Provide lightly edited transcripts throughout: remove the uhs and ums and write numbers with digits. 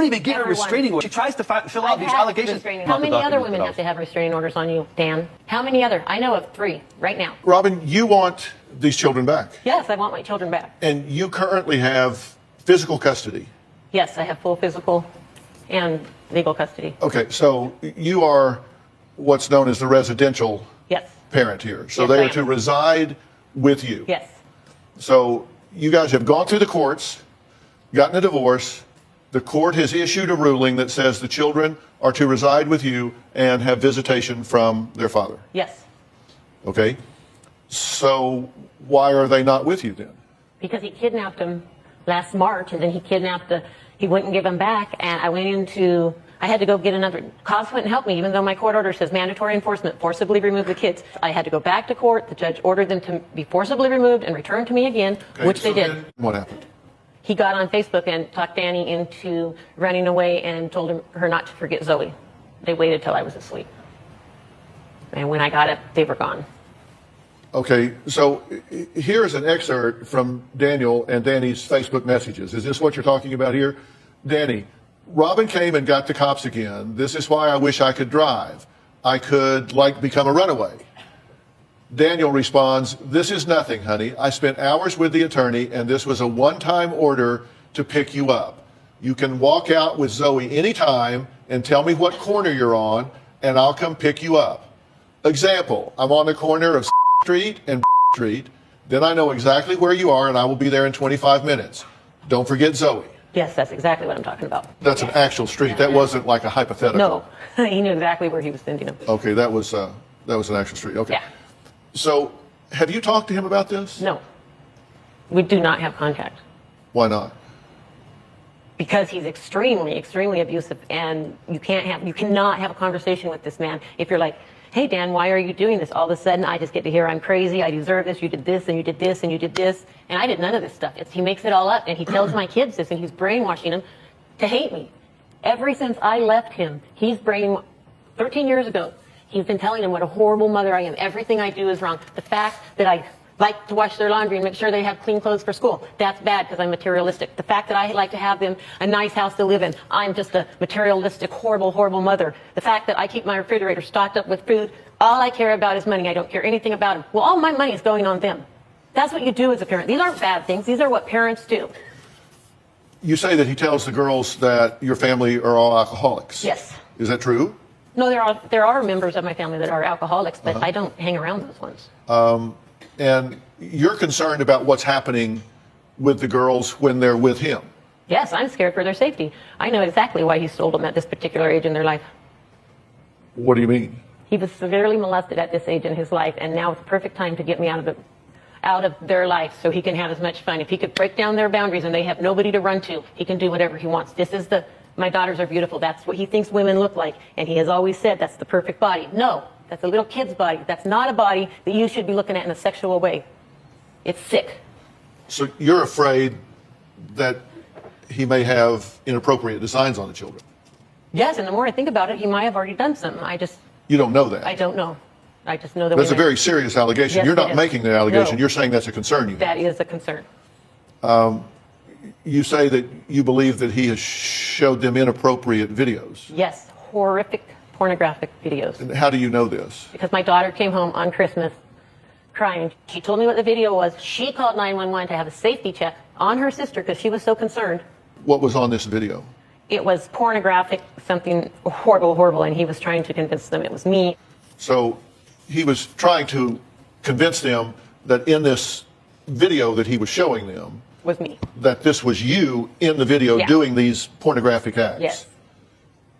don't even get a restraining order. She tries to fill out these allegations. How many other women have to have restraining orders on you, Dan? How many other? I know of 3 right now. Robin, you want these children back? Yes, I want my children back. And you currently have physical custody? Yes, I have full physical and legal custody. Okay, so you are what's known as the residential parent here. So they are to reside with you. Yes. So you guys have gone through the courts, gotten a divorce. The court has issued a ruling that says the children are to reside with you and have visitation from their father. Yes. Okay. So why are they not with you then? Because he kidnapped them last March, and then he wouldn't give them back, and I had to go get another. Cops wouldn't help me, even though my court order says mandatory enforcement, forcibly remove the kids. I had to go back to court. The judge ordered them to be forcibly removed and returned to me again, which they did. What happened? He got on Facebook and talked Danny into running away and told her not to forget Zoe. They waited till I was asleep. And when I got up, they were gone. Okay, so here's an excerpt from Daniel and Danny's Facebook messages. Is this what you're talking about here? Danny, Robin came and got the cops again. This is why I wish I could drive. I could, become a runaway. Daniel responds, this is nothing, honey. I spent hours with the attorney, and this was a one-time order to pick you up. You can walk out with Zoe anytime and tell me what corner you're on, and I'll come pick you up. Example, I'm on the corner of Street and Street. Then I know exactly where you are, and I will be there in 25 minutes. Don't forget Zoe. Yes, that's exactly what I'm talking about. That's an actual street. That wasn't like a hypothetical. No, he knew exactly where he was sending them. Okay, that was an actual street. Okay. Yeah. So, have you talked to him about this? No. We do not have contact. Why not? Because he's extremely, extremely abusive, and you cannot have a conversation with this man if you're like, hey, Dan, why are you doing this? All of a sudden, I just get to hear I'm crazy, I deserve this, you did this, and you did this, and you did this. And I did none of this stuff. He makes it all up, and he tells my kids this, and he's brainwashing them to hate me. Ever since I left him, 13 years ago, he's been telling them what a horrible mother I am. Everything I do is wrong. The fact that I like to wash their laundry and make sure they have clean clothes for school, that's bad because I'm materialistic. The fact that I like to have them a nice house to live in, I'm just a materialistic, horrible, horrible mother. The fact that I keep my refrigerator stocked up with food, all I care about is money. I don't care anything about them. Well, all my money is going on them. That's what you do as a parent. These aren't bad things. These are what parents do. You say that he tells the girls that your family are all alcoholics. Yes. Is that true? No, there are members of my family that are alcoholics, but I don't hang around those ones. And you're concerned about what's happening with the girls when they're with him. Yes, I'm scared for their safety. I know exactly why he stole them at this particular age in their life. What do you mean? He was severely molested at this age in his life, and now it's the perfect time to get me out of their life so he can have as much fun. If he could break down their boundaries and they have nobody to run to, he can do whatever he wants. My daughters are beautiful. That's what he thinks women look like. And he has always said that's the perfect body. No, that's a little kid's body. That's not a body that you should be looking at in a sexual way. It's sick. So you're afraid that he may have inappropriate designs on the children? Yes, and the more I think about it, he might have already done something. You don't know that? I don't know. I just know that that's a very serious allegation. Yes, you're not making the allegation. No. You're saying that's a concern you have. That is a concern. You say that you believe that he has showed them inappropriate videos. Yes, horrific pornographic videos. And how do you know this? Because my daughter came home on Christmas crying. She told me what the video was. She called 911 to have a safety check on her sister because she was so concerned. What was on this video? It was pornographic, something horrible, horrible, and he was trying to convince them it was me. So he was trying to convince them that in this video that he was showing them, was me. That this was you in the video doing these pornographic acts. Yes.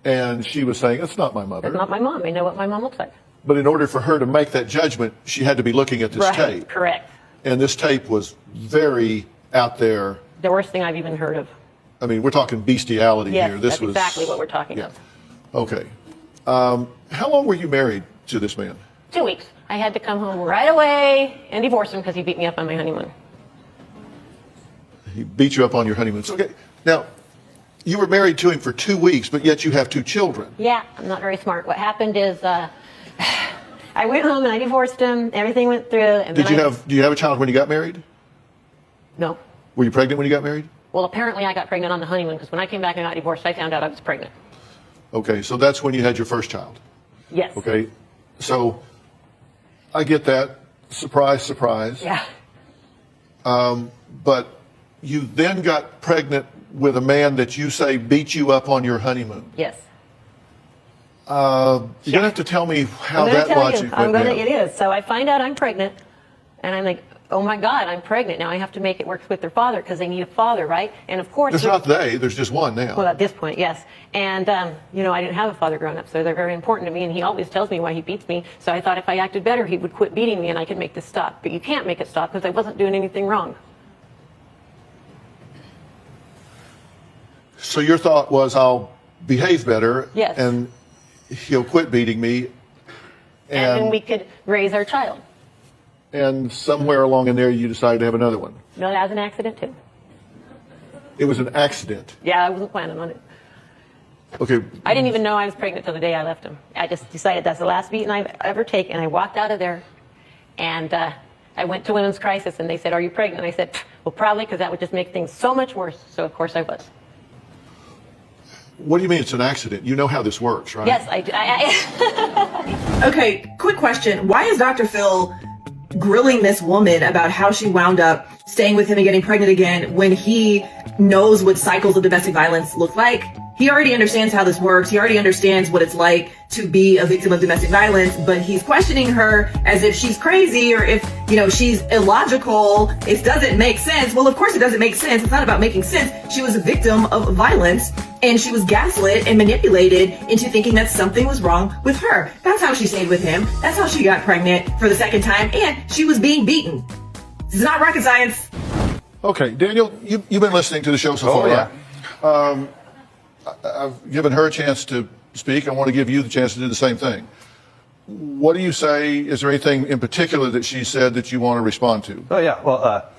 And she was saying, that's not my mother. That's not my mom. I know what my mom looks like. But in order for her to make that judgment, she had to be looking at this tape. Correct. And this tape was very out there. The worst thing I've even heard of. I mean, we're talking bestiality here. This that's exactly what we're talking about. Okay. How long were you married to this man? 2 weeks. I had to come home right away and divorce him because he beat me up on my honeymoon. He beat you up on your honeymoon. So, okay. Now, you were married to him for 2 weeks, but yet you have 2 children. Yeah, I'm not very smart. What happened is I went home and I divorced him. Everything went through. And do you have a child when you got married? No. Were you pregnant when you got married? Well, apparently I got pregnant on the honeymoon because when I came back and got divorced, I found out I was pregnant. Okay, so that's when you had your first child. Yes. Okay, so I get that. Surprise, surprise. Yeah. But you then got pregnant with a man that you say beat you up on your honeymoon. Yes. You're going to have to tell me how that logic went down. It is. So I find out I'm pregnant, and I'm like, oh my God, I'm pregnant. Now I have to make it work with their father because they need a father, right? And of course... There's not they, there's just one now. Well, at this point, yes. And, you know, I didn't have a father growing up, so they're very important to me, and he always tells me why he beats me. So I thought if I acted better, he would quit beating me and I could make this stop. But you can't make it stop because I wasn't doing anything wrong. So your thought was, I'll behave better, yes, and he'll quit beating me. And then we could raise our child. And somewhere along in there, you decided to have another one. No, that was an accident, too. It was an accident. Yeah, I wasn't planning on it. Okay. I didn't even know I was pregnant till the day I left him. I just decided that's the last beating I've ever taken. I walked out of there, and I went to Women's Crisis, and they said, are you pregnant? And I said, well, probably, because that would just make things so much worse. So, of course, I was. What do you mean it's an accident? You know how this works, right? Yes, I do. Okay, quick question. Why is Dr. Phil grilling this woman about how she wound up staying with him and getting pregnant again when he knows what cycles of domestic violence look like? He already understands how this works. He already understands what it's like to be a victim of domestic violence, but he's questioning her as if she's crazy or if, you know, she's illogical. It doesn't make sense. Well, of course it doesn't make sense. It's not about making sense. She was a victim of violence, and she was gaslit and manipulated into thinking that something was wrong with her. That's how she stayed with him. That's how she got pregnant for the second time, and she was being beaten. This is not rocket science. Okay, Daniel, you've been listening to the show so far. Yeah. I've given her a chance to speak. I want to give you the chance to do the same thing. What do you say? Is there anything in particular that she said that you want to respond to? Oh, yeah. Well,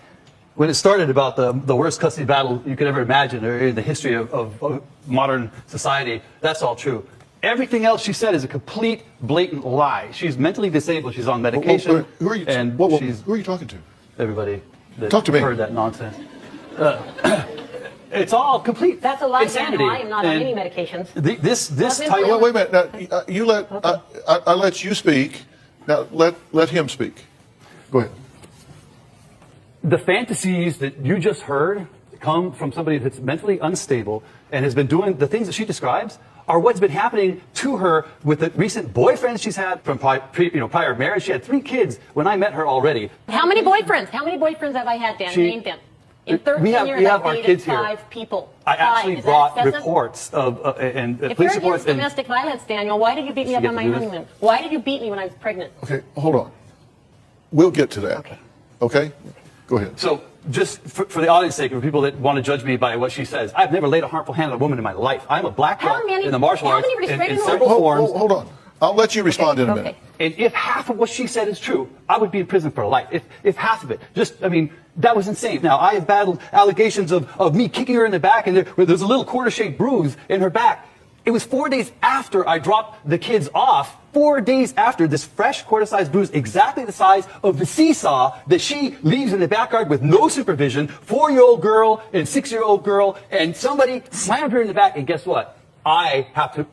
when it started about the worst custody battle you could ever imagine or in the history of modern society, that's all true. Everything else she said is a complete, blatant lie. She's mentally disabled. She's on medication. Who are you? And who are you talking to? Everybody that Talk to me. heard that nonsense. It's all complete That's a lie, insanity. Dan. I am not on And any medications. This Well, type Wait a minute. Now, you let I let you speak. Now let him speak. Go ahead. the fantasies that you just heard come from somebody that's mentally unstable and has been doing the things that she describes are what's been happening to her with the recent boyfriends she's had from prior marriage. She had 3 kids when I met her already. How many boyfriends? How many boyfriends have I had, Dan? Name them. In 13 years, I've dated 5 people. I actually Is that brought excessive? reports of and If police you're reports. against domestic violence, Daniel, why did you beat me up on my honeymoon? Why did you beat me when I was pregnant? Okay, hold on. We'll get to that. Okay. Okay? Go ahead. So, just for the audience sake, for people that want to judge me by what she says, I've never laid a harmful hand on a woman in my life. I'm a black belt in the martial arts in several forms. Hold on. I'll let you respond in a minute. And if half of what she said is true, I would be in prison for life. If half of it, that was insane. Now, I have battled allegations of me kicking her in the back, and there's a little quarter-shaped bruise in her back. It was 4 days after I dropped the kids off, 4 days after this fresh quarter-sized bruise, exactly the size of the seesaw that she leaves in the backyard with no supervision, 4-year-old girl and 6-year-old girl, and somebody slammed her in the back, and guess what? I have to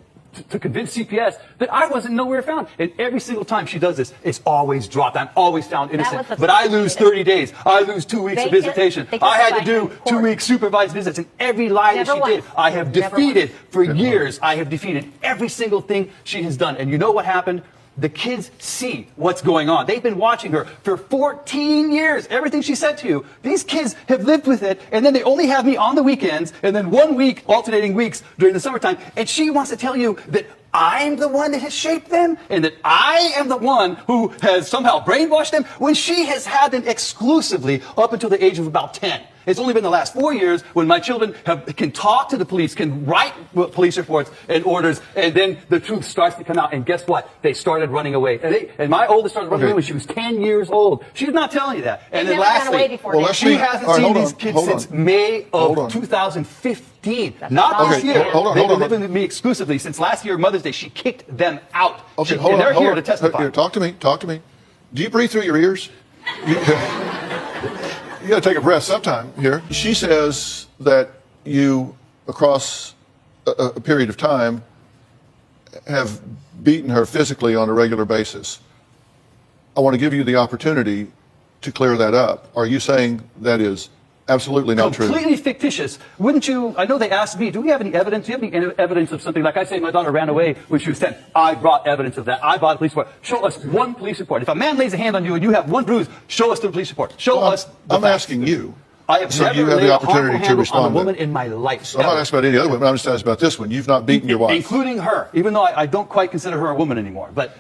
convince CPS that I wasn't nowhere found. And every single time she does this, it's always dropped. I'm always found innocent. But I lose 30 days. I lose 2 weeks of visitation. I had to do 2 weeks supervised visits. And every lie that she did, I have defeated for years. I have defeated every single thing she has done. And you know what happened? The kids see what's going on. They've been watching her for 14 years. Everything she said to you, these kids have lived with it, and then they only have me on the weekends, and then 1 week, alternating weeks during the summertime, and she wants to tell you that I'm the one that has shaped them, and that I am the one who has somehow brainwashed them, when she has had them exclusively up until the age of about 10. It's only been the last 4 years when my children can talk to the police, can write police reports and orders, and then the truth starts to come out. And guess what? They started running away. And my oldest started running away when she was 10 years old. She's not telling you that. And then lastly, she hasn't seen these kids since May of 2015. Not this year. They've been living with me exclusively since last year, Mother's Day. She kicked them out. Okay, and they're here to testify. Here, talk to me. Do you breathe through your ears? you got to take a breath sometime here. She says that you, across a period of time, have beaten her physically on a regular basis. I want to give you the opportunity to clear that up. Are you saying that is absolutely not true? Completely fictitious. Wouldn't you? I know they asked me, do we have any evidence? Do you have any evidence of something? Like I say, my daughter ran away when she was 10. I brought evidence of that. I brought a police report. Show us one police report. If a man lays a hand on you and you have one bruise, show us the police report. Show us. I'm asking you. I have so never you have laid the a opportunity harmful to hand respond on a woman to in my life. So I'm not asking about any other women. I'm just asking about this one. You've not beaten your wife, including her. Even though I don't quite consider her a woman anymore. But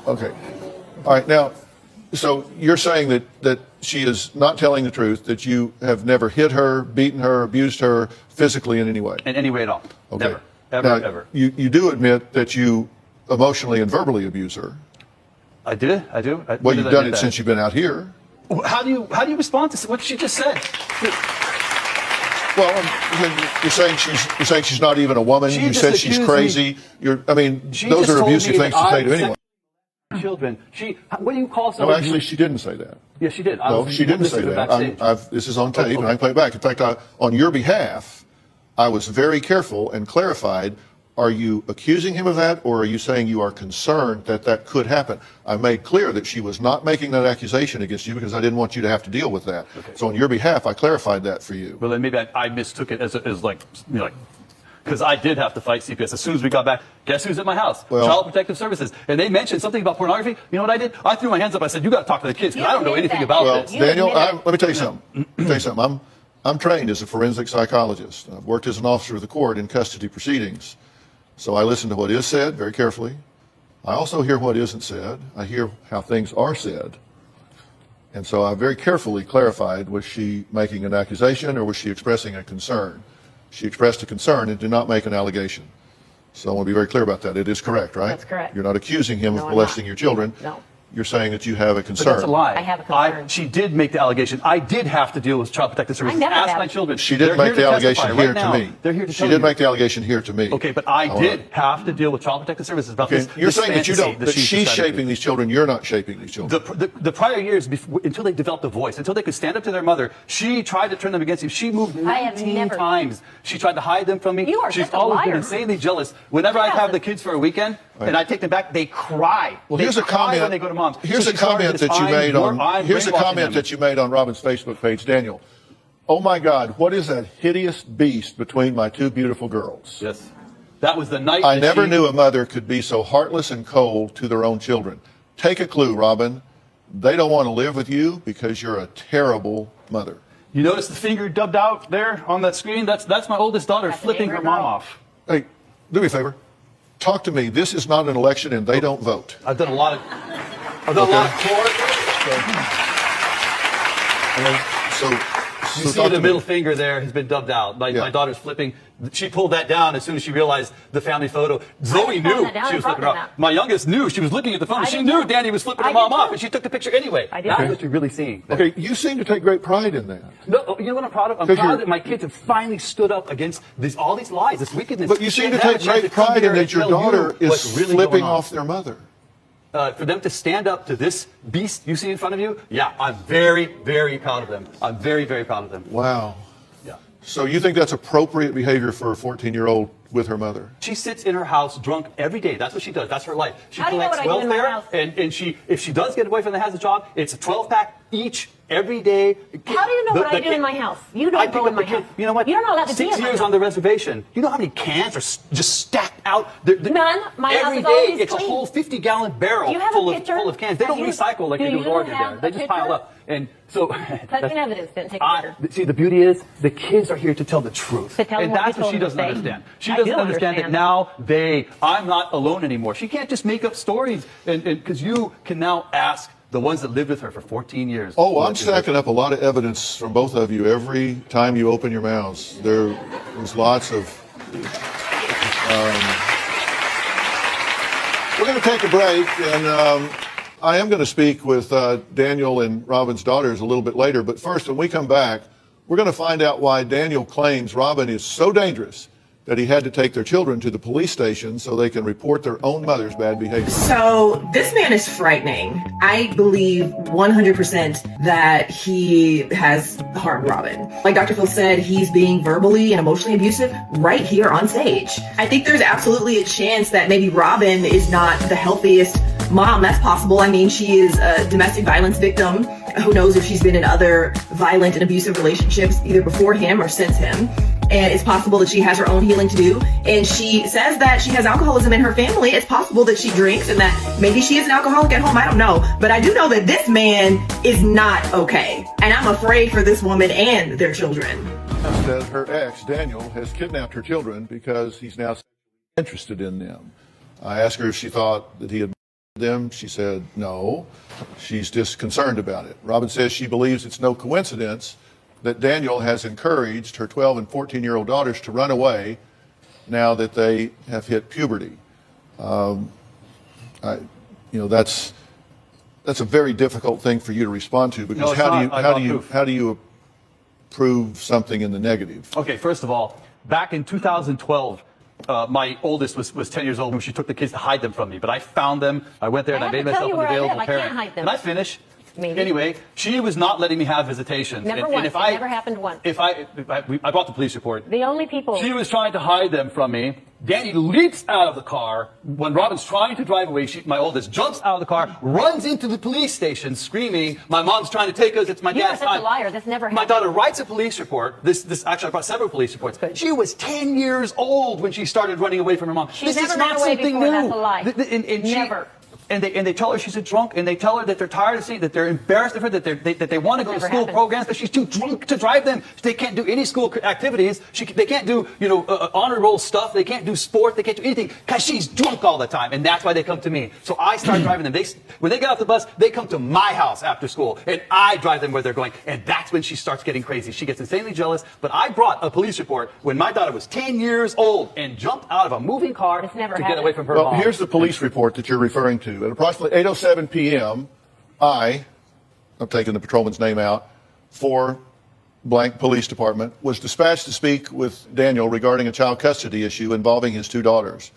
okay. All right. Now, so you're saying that she is not telling the truth, that you have never hit her, beaten her, abused her physically in any way? in any way at all. Okay. Never. Ever, now, ever. You do admit that you emotionally and verbally abuse her. I do. Well, you've done it since you've been out here. How do you respond to what she just said? Well, you're saying she's not even a woman. She You just said she's accused crazy. She Those just are told abusive me things that to say I to anyone. Children. What do you call No, someone? actually, she didn't say that. Yes, she did. No, she didn't say that. This is on tape, and I can play it back. In fact, on your behalf, I was very careful and clarified. Are you accusing him of that, or are you saying you are concerned that that could happen? I made clear that she was not making that accusation against you because I didn't want you to have to deal with that. Okay. So on your behalf, I clarified that for you. Well, then maybe I mistook it as like, because I did have to fight CPS. As soon as we got back, guess who's at my house? Well, Child Protective Services. And they mentioned something about pornography. You know what I did? I threw my hands up. I said, you got to talk to the kids because I don't know anything about this. Daniel, let me tell you something. I'm trained as a forensic psychologist. I've worked as an officer of the court in custody proceedings. So I listen to what is said very carefully. I also hear what isn't said. I hear how things are said. And so I very carefully clarified, was she making an accusation or was she expressing a concern? She expressed a concern and did not make an allegation. So I want to be very clear about that. It is correct, right? That's correct. You're not accusing him No, of I'm molesting not. your children. No. You're saying that you have a concern. But that's a lie. I have a concern. She did make the allegation. I did have to deal with Child Protective Services. I never Ask have. my children. She didn't They're make the to allegation testify here right to now. me. They're here to She tell did you. make the allegation here to me. Okay, but I did have to deal with Child Protective Services about Okay, this. you're this saying that you fantasy don't. That she's she's decided to shaping do. these children. You're not shaping these children. The prior years, until they developed a voice, until they could stand up to their mother, she tried to turn them against him. She moved 19 times. She tried to hide them from me. You are She's such a always been liar. insanely jealous. Whenever I have the kids for a weekend and I take them back, they cry. Well, they here's a cry comment. when they go to mom's. Here's So a she started comment this, that you made I'm Here's a brainwashing comment them. that you made on Robin's Facebook page, Daniel. Oh my God, what is that hideous beast between my two beautiful girls? Yes, that was the night. I never knew a mother could be so heartless and cold to their own children. Take a clue, Robin. They don't want to live with you because you're a terrible mother. You notice the finger dubbed out there on that screen? That's my oldest daughter That's an flipping her angry mom girl. off. Hey, do me a favor. Talk to me. This is not an election and they don't vote. I've done a lot of court. You see the middle finger there has been dubbed out. My daughter's flipping. She pulled that down as soon as she realized the family photo. Zoe knew she was flipping her off. My youngest knew she was looking at the phone. She knew Danny was flipping her mom off, and she took the picture anyway. That's what you're really seeing. Okay, you seem to take great pride in that. No, you know what I'm proud of? I'm proud that my kids have finally stood up against all these lies, this wickedness. But you seem to take great pride in that your daughter is really flipping off their mother. For them to stand up to this beast you see in front of you, yeah, I'm very, very proud of them. I'm very, very proud of them. Wow. Yeah. So you think that's appropriate behavior for a 14-year-old with her mother? She sits in her house drunk every day. That's what she does. That's her life. She How do you know collects what I do in my welfare, house? and if she does get a boyfriend that has a job, it's a 12-pack each every day. How do you know what I do in my house? You don't go in my house. You know what? You're not allowed to be 6 in my years house. on the reservation. You know how many cans are just stacked out? None. My house every is day, always it's clean. a whole 50-gallon barrel Do you have full a picture? of cans. They don't recycle like they do in Oregon there. They just pile up. And so Touching evidence didn't take a picture. see, the beauty is the kids are here to tell the truth. To tell And them what that's you what she told them doesn't to say. understand. She I doesn't do understand that understand. now I'm not alone anymore. She can't just make up stories and because you can now ask the ones that lived with her for 14 years. Oh, I'm stacking up a lot of evidence from both of you every time you open your mouths. There's lots of... we're going to take a break, and I am going to speak with Daniel and Robin's daughters a little bit later. But first, when we come back, we're going to find out why Daniel claims Robin is so dangerous that he had to take their children to the police station so they can report their own mother's bad behavior. So this man is frightening. I believe 100% that he has harmed Robin. Like Dr. Phil said, he's being verbally and emotionally abusive right here on stage. I think there's absolutely a chance that maybe Robin is not the healthiest mom. That's possible. I mean, she is a domestic violence victim. Who knows if she's been in other violent and abusive relationships either before him or since him. And it's possible that she has her own healing to do. And she says that she has alcoholism in her family. It's possible that she drinks and that maybe she is an alcoholic at home. I don't know. But I do know that this man is not okay. And I'm afraid for this woman and their children. Says her ex, Daniel, has kidnapped her children because he's now interested in them. I asked her if she thought that he had them. She said no. She's just concerned about it. Robin says she believes it's no coincidence that Daniel has encouraged her 12 and 14-year-old daughters to run away now that they have hit puberty. That's a very difficult thing for you to respond to, because how do you prove something in the negative? Okay, first of all, back in 2012, my oldest was 10 years old when she took the kids to hide them from me. But I found them. I went there and I made myself an available parent. I can't hide them. And I finished. Maybe. Anyway, she was not letting me have visitations. Never once. It never happened once. I brought the police report. The only people. She was trying to hide them from me. Danny leaps out of the car when Robin's trying to drive away. My oldest jumps out of the car, runs into the police station, screaming, "My mom's trying to take us. It's my dad's time." You're such a liar. This never happened. My daughter writes a police report. Actually, I brought several police reports. Good. She was 10 years old when she started running away from her mom. She's this never is not ran away something before. new. That's a lie. Never. And they tell her she's a drunk, and they tell her that they're tired of seeing, that they're embarrassed of her, that they want to go to school happened. programs, but she's too drunk to drive them. They can't do any school activities. They can't do honor roll stuff. They can't do sport. They can't do anything because she's drunk all the time, and that's why they come to me. So I start driving them. When they get off the bus, they come to my house after school, and I drive them where they're going. And that's when she starts getting crazy. She gets insanely jealous. But I brought a police report when my daughter was 10 years old and jumped out of a moving car to get away from her mom. Well, here's the police report that you're referring to. At approximately 8:07 p.m., I'm taking the patrolman's name out, for blank police department, was dispatched to speak with Daniel regarding a child custody issue involving his two daughters.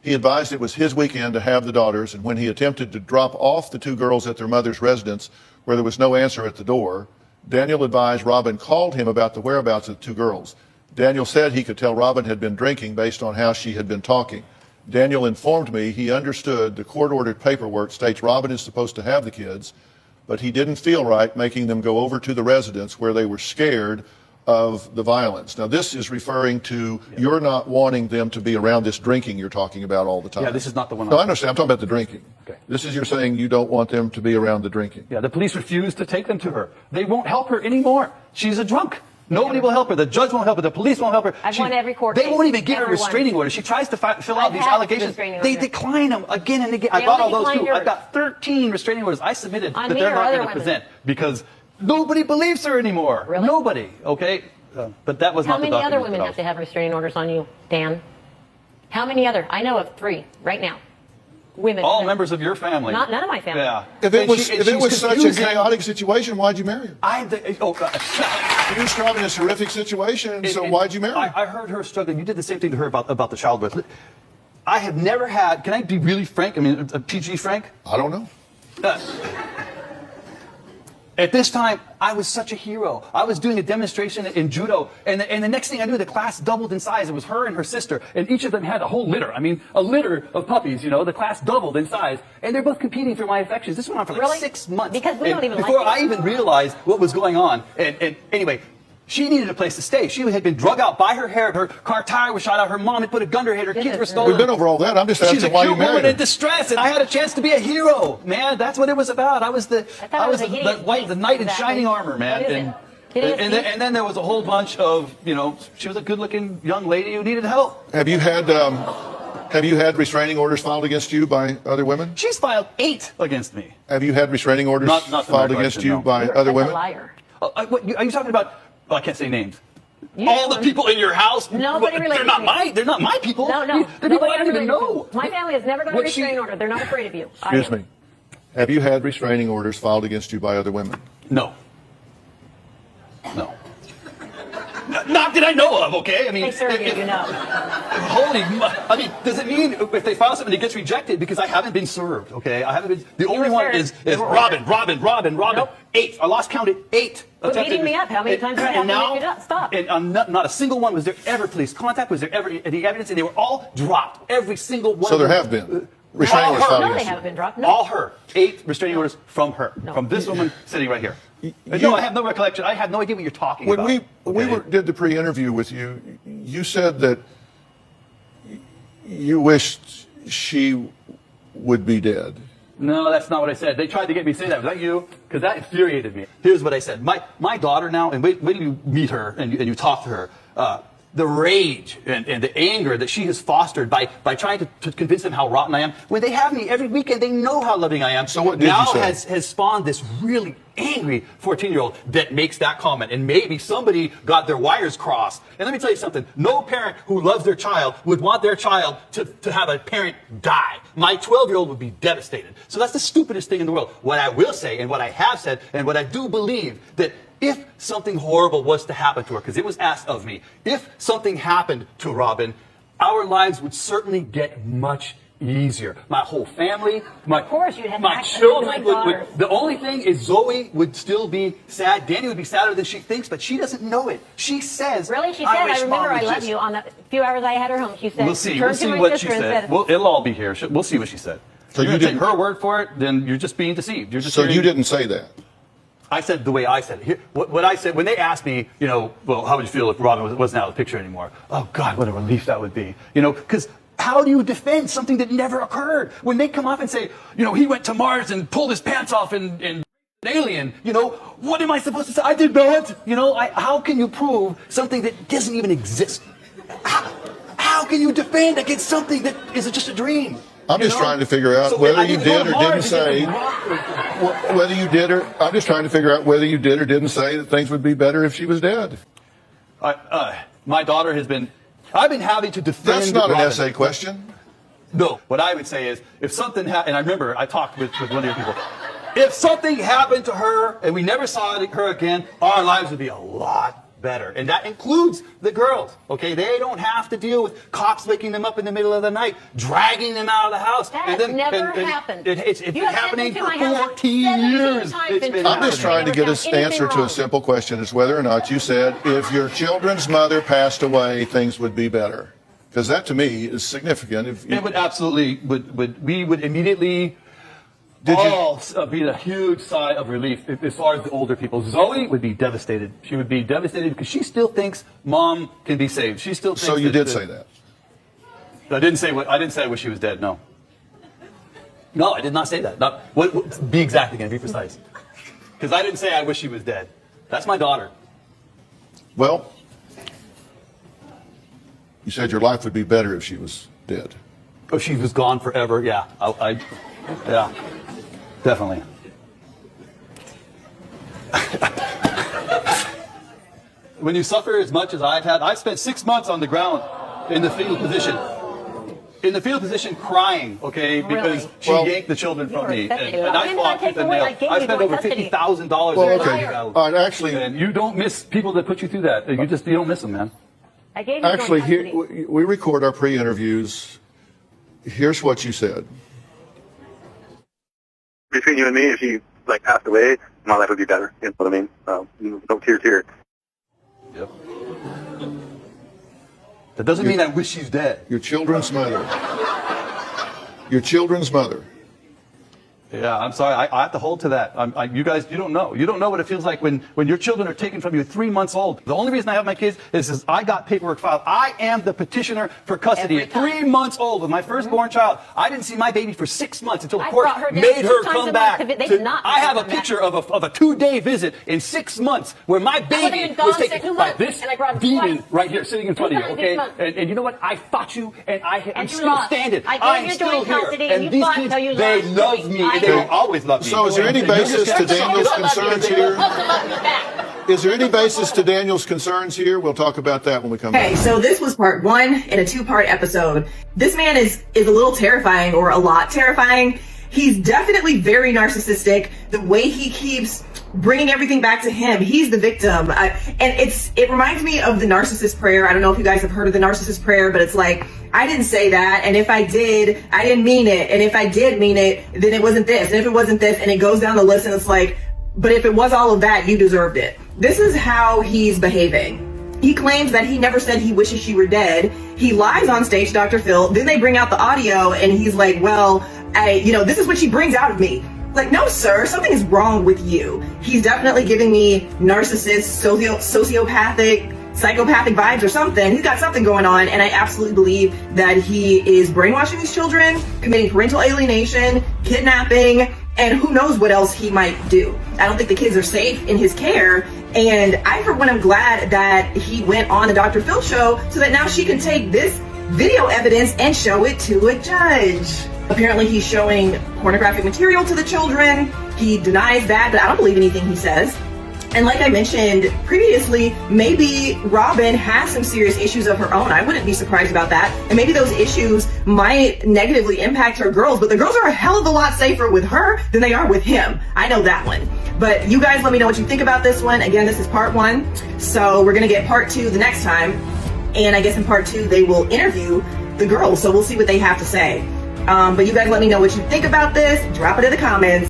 He advised it was his weekend to have the daughters, and when he attempted to drop off the two girls at their mother's residence where there was no answer at the door, Daniel advised Robin called him about the whereabouts of the two girls. Daniel said he could tell Robin had been drinking based on how she had been talking. Daniel informed me he understood the court-ordered paperwork states Robin is supposed to have the kids, but he didn't feel right making them go over to the residence where they were scared of the violence. Now, this is referring to you're not wanting them to be around this drinking you're talking about all the time. Yeah, this is not the one. No, I understand. I'm talking about the drinking. Okay. This is you're saying you don't want them to be around the drinking. Yeah, the police refuse to take them to her. They won't help her anymore. She's a drunk. Nobody will help her. The judge won't help her. The police won't help her. I've won every court They case. won't even give her Every restraining one. orders. She tries to fill out I've these had allegations. restraining They orders. decline them again and again. I They got only all those too. decline I've got 13 restraining orders I submitted On that me they're or not other going to women? present because nobody believes her anymore. Really? Nobody. Okay. But that was How not the many other document women that I have was- to have restraining orders on you, Dan? How many other? I know of 3 right now. Women. All members of your family. None of my family. Yeah. If it And was, she- if it she's was such a confusing. chaotic situation, why'd you marry her? You're describing this horrific situation, so why'd you marry her? I heard her struggling. You did the same thing to her about the childbirth. I have never had. Can I be really frank? I mean, PG frank. I don't know. At this time, I was such a hero. I was doing a demonstration in judo, and the next thing I knew, the class doubled in size. It was her and her sister, and each of them had a whole litter. I mean, a litter of puppies, The class doubled in size, and they're both competing for my affections. This went on for like Really? 6 months. Because we don't even before like I even realized what was going on. And anyway, she needed a place to stay. She had been drug out by her hair. Her car tire was shot out. Her mom had put a gun to her head. Her kids were stolen. We've been over all that. I'm just She's a asking why you cute woman married in her. distress, and I had a chance to be a hero, man. That's what it was about. I was the knight in shining armor, man. What is it? And then there was a whole bunch of, she was a good-looking young lady who needed help. Have you had restraining orders filed against you by other women? She's filed 8 against me. Have you had restraining orders Not to filed my against recollection, you no. by You're other such women? a liar. Are you talking about? I can't say names. You All the don't. people in your house. Nobody related to me. They're not my people. No. They're people I Nobody don't even related know. to me. My family has never got a What she- restraining order. They're not afraid of you. Excuse me. Have you had restraining orders filed against you by other women? No. Not that I know of, okay? I mean, They serve you, you know. I mean, does it mean if they file something, it gets rejected? Because I haven't been served, okay? I haven't been. The only were one served. is Robin. Nope. 8. I lost count at 8. Quit beating me up. How many times did I have to now, make you stop? And not a single one was there ever police contact. Was there ever any evidence? And they were all dropped. Every single one. So of there them. have been restraining orders her. filed No, they against you. haven't been dropped. No. All her. 8 restraining orders from her. No. From this woman sitting right here. No, I have no recollection. I have no idea what you're talking When about. we did the pre-interview with you, you said that you wished she would be dead. No, that's not what I said. They tried to get me to say that. Was that you? Because that infuriated me. Here's what I said. My daughter now, and wait till you meet her and you talk to her, the rage and the anger that she has fostered by trying to convince them how rotten I am. When they have me every weekend, they know how loving I am. So what did now you say? has spawned this really angry 14-year-old that makes that comment. And maybe somebody got their wires crossed. And let me tell you something. No parent who loves their child would want their child to have a parent die. My 12-year-old would be devastated. So that's the stupidest thing in the world. What I will say, and what I have said, and what I do believe, that if something horrible was to happen to her, because it was asked of me, if something happened to Robin, our lives would certainly get much easier. My whole family, my children would, the only thing is Zoe would still be sad. Danny would be sadder than she thinks, but she doesn't know it. She says, Really? She said, I remember I love you on the few hours I had her home. She said, we'll see turned to my what she sister and said. It'll all be here. We'll see what she said. So you're you gonna take didn't- her word for it, then you're just being deceived. You're just So hearing- you didn't say that. I said the way I said it. Here, what I said, when they asked me, well, how would you feel if Robin wasn't out of the picture anymore? Oh, God, what a relief that would be. Because how do you defend something that never occurred? When they come up and say, he went to Mars and pulled his pants off and an alien, what am I supposed to say? I did not. How can you prove something that doesn't even exist? How can you defend against something that is just a dream? I'm just trying to figure out So whether I you didn't go did to or didn't Mars say whether you did or I'm just trying to figure out whether you did or didn't say that things would be better if she was dead. My daughter has been. I've been having to defend. That's not an Robin. essay question. No, what I would say is, if something happened, and I remember I talked with one of your people, if something happened to her and we never saw her again, our lives would be a lot better. And that includes the girls, okay? They don't have to deal with cops waking them up in the middle of the night, dragging them out of the house. That never happened. It's been You have happening been for to my house 14 17 years. times It's in been two I'm just trying to get Never an done answer anything to a wrong. simple question. It's whether or not you said if your children's mother passed away, things would be better. Because that to me is significant. It would absolutely, we would immediately Did you- all be a huge sigh of relief as far as the older people. Zoe would be devastated. She would be devastated because she still thinks mom can be saved. She still thinks So you did that- say that. I didn't say I wish she was dead. No. No, I did not say that. Be exact again. Be precise. Because I didn't say I wish she was dead. That's my daughter. Well, you said your life would be better if she was dead. Oh, she was gone forever. Yeah. Yeah. Definitely. When you suffer as much as I've had, I spent 6 months on the ground in the fetal position. In the fetal position, crying, okay, because Really? she Well- yanked the children from me, respect and you. I I didn't fought take tooth and away- nail. I gave I you spent joint over custody. $50,000 Well, in okay. custody battle. All right, actually, And you don't miss people that put you through that. You don't miss them, man. I gave you actually, joint here, custody. we record our pre-interviews. Here's what you said. Between you and me, if she passed away, my life would be better. You know what I mean? No tears here. Yep. That doesn't mean I wish she's dead. Your children's mother. Your children's mother. Yeah, I'm sorry. I have to hold to that. You guys, you don't know. You don't know what it feels like when your children are taken from you at 3 months old. The only reason I have my kids is I got paperwork filed. I am the petitioner for custody Every at time. 3 months old with my firstborn child. I didn't see my baby for 6 months until the I court brought her down made 2 her times come a back. month. They did not I have a come back. picture of a 2-day visit in 6 months where my wasn't baby even gone was 6 taken by months, this and I brought him demon twice. right here sitting in front of you, 2 times okay? 6 months. And you know what? I fought you, and I'm you still lost. standing. I gave I'm you still joint here. custody, and And you these fought kids, until you they lost. love me, and they will always love me. So is there any basis to Daniel's concerns here? Is there any basis to Daniel's concerns here? We'll talk about that when we come Okay, back. so this was part 1 in a 2-part episode. This man is a little terrifying, or a lot terrifying. He's definitely very narcissistic. The way he keeps bringing everything back to him. He's the victim. And it reminds me of the narcissist prayer. I don't know if you guys have heard of the narcissist prayer, but it's like, I didn't say that. And if I did, I didn't mean it. And if I did mean it, then it wasn't this. And if it wasn't this, and it goes down the list, and it's like, but if it was all of that, you deserved it. This is how he's behaving. He claims that he never said he wishes she were dead. He lies on stage, Dr. Phil. Then they bring out the audio and he's like, well, this is what she brings out of me. Like, no, sir, something is wrong with you. He's definitely giving me narcissist, sociopathic, psychopathic vibes or something. He's got something going on, and I absolutely believe that he is brainwashing these children, committing parental alienation, kidnapping, and who knows what else he might do. I don't think the kids are safe in his care, and I, for one, am glad that he went on the Dr. Phil show so that now she can take this video evidence and show it to a judge. Apparently he's showing pornographic material to the children. He denies that, but I don't believe anything he says. And like I mentioned previously, maybe Robin has some serious issues of her own. I wouldn't be surprised about that. And maybe those issues might negatively impact her girls, but the girls are a hell of a lot safer with her than they are with him. I know that one. But you guys let me know what you think about this one. Again, this is part 1. So we're gonna get part 2 the next time. And I guess in part 2, they will interview the girls. So we'll see what they have to say. But you guys let me know what you think about this. Drop it in the comments.